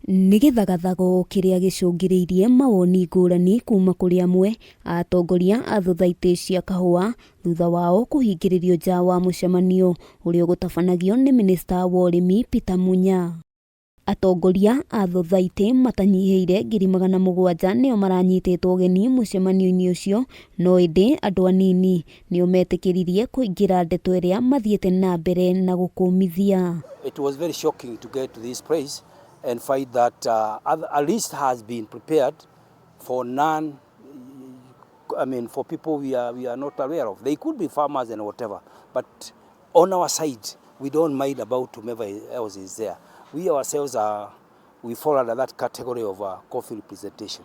Nĩ Githagathago kĩrĩa gĩcũngĩrĩirie mawoni ngũrani kuma kũrĩ amwe atongoria a thothaitĩ cia kahua thutha wao kuhingiririo nja wa mucemanio ũrĩa gũtabanagio nĩ minista wa urimi Peter Munya. Atongoria a thothaitĩ matanyihĩire 700,000 nĩo maranyitĩtwo ũgeni mucemanio-inĩ ũcio, no ĩndĩ andũ anini nĩo metĩkĩririe kuingira ndeto ĩrĩa mathiĩte na mbere na gũkũmithia. It was very shocking to get to this place and find that a list has been prepared for for people we are not aware of. They could be farmers and whatever, but on our side, we don't mind about whomever else is there. We ourselves we fall under that category of coffee representation.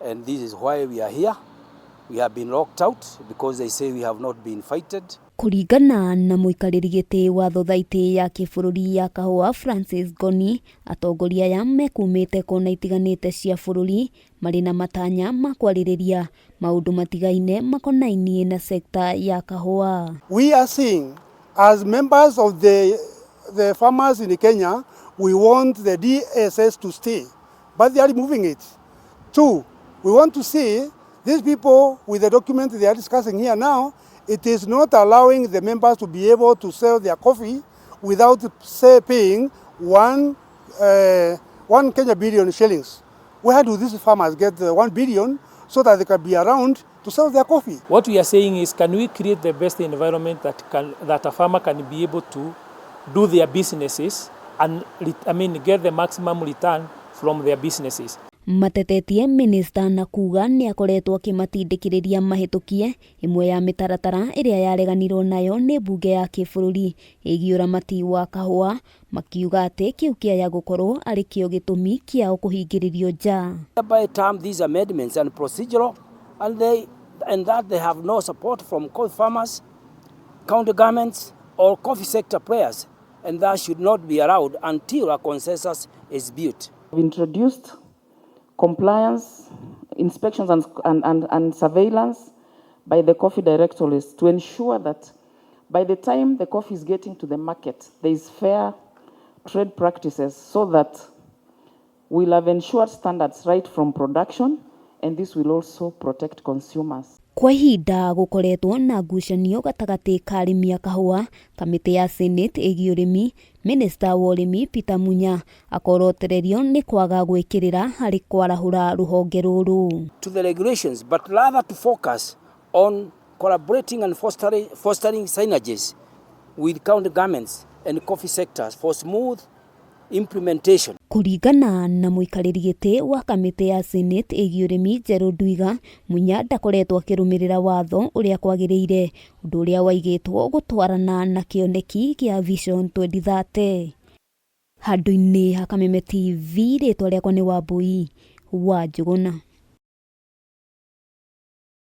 And this is why we are here. We have been locked out because they say we have not been fighted. Kũringana na mũikarĩri gĩtĩ wa thothaitĩ ya kĩbũrũri ya kahua Francis Goni, atongoria aya mekumĩte kona itiganĩte cia bũrũri marĩ na matanya ma kwarĩrĩria maũndũ matigaine makonainie na sekta ya kahua. We are seeing as members of the farmers in Kenya, we want the DSS to stay, but they are removing it. 2, we want to see these people with the document they are discussing here now. It is not allowing the members to be able to sell their coffee without, say, paying one Kenya billion shillings. Where do these farmers get the 1 billion so that they can be around to sell their coffee? What we are saying is, can we create the best environment that a farmer can be able to do their businesses and get the maximum return from their businesses? Matetetie minista na kuga nĩ akoretwo akĩmatindĩkĩrĩria mahĩtũkie imwe ya mĩtaratara ĩrĩa yareganirwo nayo nĩ mbunge ya kĩbũrũri ĩgiĩ ũramati wa kahua, makiuga atĩ kĩu kĩaya gũkorwo arĩ kĩo gĩtũmi kĩao kũhingĩrĩrio nja. By term these amendments and procedural and that they have no support from coffee farmers, county governments or coffee sector players, and that should not be allowed until a consensus is built. We've introduced compliance, inspections and surveillance by the coffee directorates to ensure that by the time the coffee is getting to the market, there is fair trade practices so that we'll have ensured standards right from production, and this will also protect consumers. Kwa ihinda gũkoretwo na ngucanio gatagatĩ ka arĩmi a kahua, kamĩtĩ ya Senate ĩgiĩ ũrĩmi, minista wa ũrĩmi Peter Munya akorotererio nĩ kwaga gwĩkĩrĩra harĩ kwarahũra rũhonge rũrũ. To the regulations, but rather to focus on collaborating and fostering synergies with county governments and coffee sectors for smooth implementation. Kũringana na mũikarĩri gĩtĩ wa kamĩtĩ ya Senate ĩgiĩ ũrĩmi Nduiga, Munya ndakoretwo akĩrũmĩrĩra watho ũrĩa kwagĩrĩire, ũndũ ũrĩa waigĩtwo gũtwarana na kĩoneki kĩa Vision 2030. Handũ-inĩ ha Kameme TV, rĩtwa rĩakwa nĩ Wambui wa Njũgũna.